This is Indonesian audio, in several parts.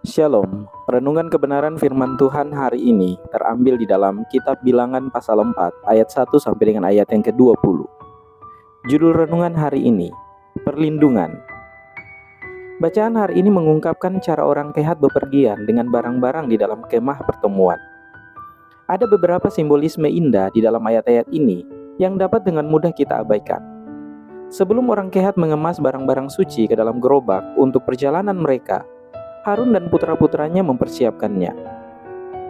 Shalom, renungan kebenaran firman Tuhan hari ini terambil di dalam kitab Bilangan pasal 4 ayat 1 sampai dengan ayat yang ke-20. Judul renungan hari ini, Perlindungan. Bacaan hari ini mengungkapkan cara orang kehat bepergian dengan barang-barang di dalam kemah pertemuan. Ada beberapa simbolisme indah di dalam ayat-ayat ini yang dapat dengan mudah kita abaikan. Sebelum orang kehat mengemas barang-barang suci ke dalam gerobak untuk perjalanan mereka, Harun dan putra-putranya mempersiapkannya.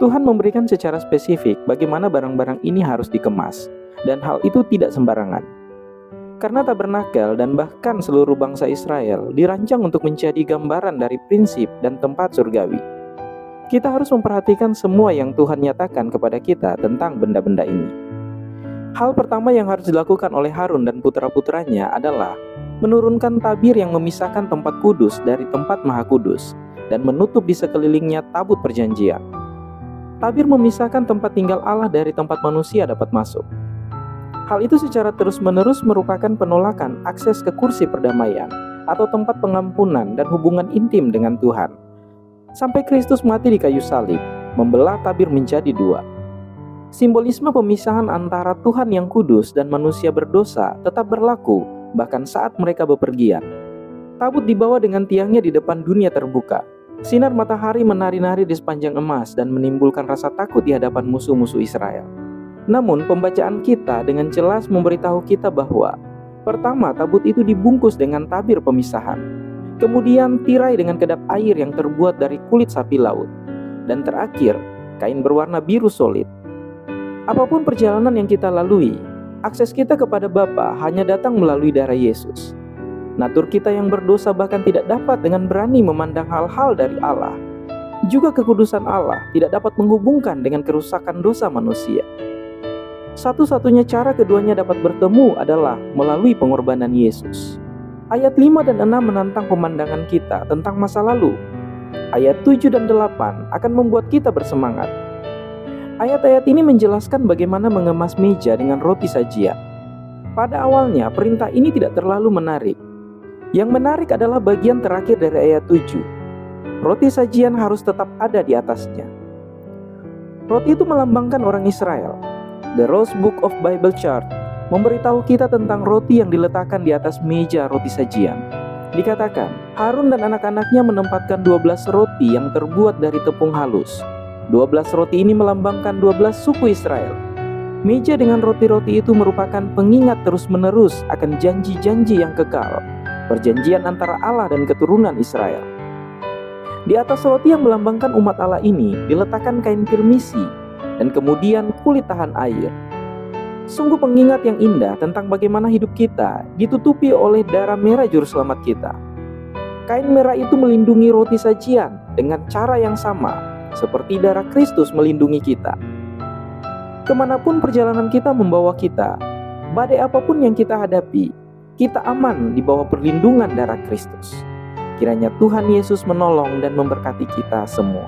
Tuhan memberikan secara spesifik bagaimana barang-barang ini harus dikemas, dan hal itu tidak sembarangan. Karena tabernakel dan bahkan seluruh bangsa Israel dirancang untuk menjadi gambaran dari prinsip dan tempat surgawi. Kita harus memperhatikan semua yang Tuhan nyatakan kepada kita tentang benda-benda ini. Hal pertama yang harus dilakukan oleh Harun dan putra-putranya adalah menurunkan tabir yang memisahkan tempat kudus dari tempat maha kudus, dan menutup di sekelilingnya tabut perjanjian. Tabir memisahkan tempat tinggal Allah dari tempat manusia dapat masuk. Hal itu secara terus-menerus merupakan penolakan akses ke kursi perdamaian atau tempat pengampunan dan hubungan intim dengan Tuhan. Sampai Kristus mati di kayu salib, membelah tabir menjadi dua. Simbolisme pemisahan antara Tuhan yang kudus dan manusia berdosa tetap berlaku bahkan saat mereka bepergian. Tabut dibawa dengan tiangnya di depan dunia terbuka. Sinar matahari menari-nari di sepanjang emas dan menimbulkan rasa takut di hadapan musuh-musuh Israel. Namun pembacaan kita dengan jelas memberitahu kita bahwa pertama, tabut itu dibungkus dengan tabir pemisahan. Kemudian tirai dengan kedap air yang terbuat dari kulit sapi laut. Dan terakhir, kain berwarna biru solid. Apapun perjalanan yang kita lalui, akses kita kepada Bapa hanya datang melalui darah Yesus. Natur kita yang berdosa bahkan tidak dapat dengan berani memandang hal-hal dari Allah. Juga kekudusan Allah tidak dapat menghubungkan dengan kerusakan dosa manusia. Satu-satunya cara keduanya dapat bertemu adalah melalui pengorbanan Yesus. Ayat 5 dan 6 menantang pemandangan kita tentang masa lalu. Ayat 7 dan 8 akan membuat kita bersemangat. Ayat-ayat ini menjelaskan bagaimana mengemas meja dengan roti sajian. Pada awalnya perintah ini tidak terlalu menarik. Yang menarik adalah bagian terakhir dari ayat 7. Roti sajian harus tetap ada di atasnya. Roti itu melambangkan orang Israel. The Rose Book of Bible Chart memberitahu kita tentang roti yang diletakkan di atas meja roti sajian. Dikatakan, Harun dan anak-anaknya menempatkan 12 roti yang terbuat dari tepung halus. 12 roti ini melambangkan 12 suku Israel. Meja dengan roti-roti itu merupakan pengingat terus-menerus akan janji-janji yang kekal. Perjanjian antara Allah dan keturunan Israel. Di atas roti yang melambangkan umat Allah ini diletakkan kain kirmisi dan kemudian kulit tahan air. Sungguh pengingat yang indah tentang bagaimana hidup kita ditutupi oleh darah merah juru selamat kita. Kain merah itu melindungi roti sajian dengan cara yang sama seperti darah Kristus melindungi kita. Kemanapun perjalanan kita membawa kita, badai apapun yang kita hadapi, kita aman di bawah perlindungan darah Kristus. Kiranya Tuhan Yesus menolong dan memberkati kita semua.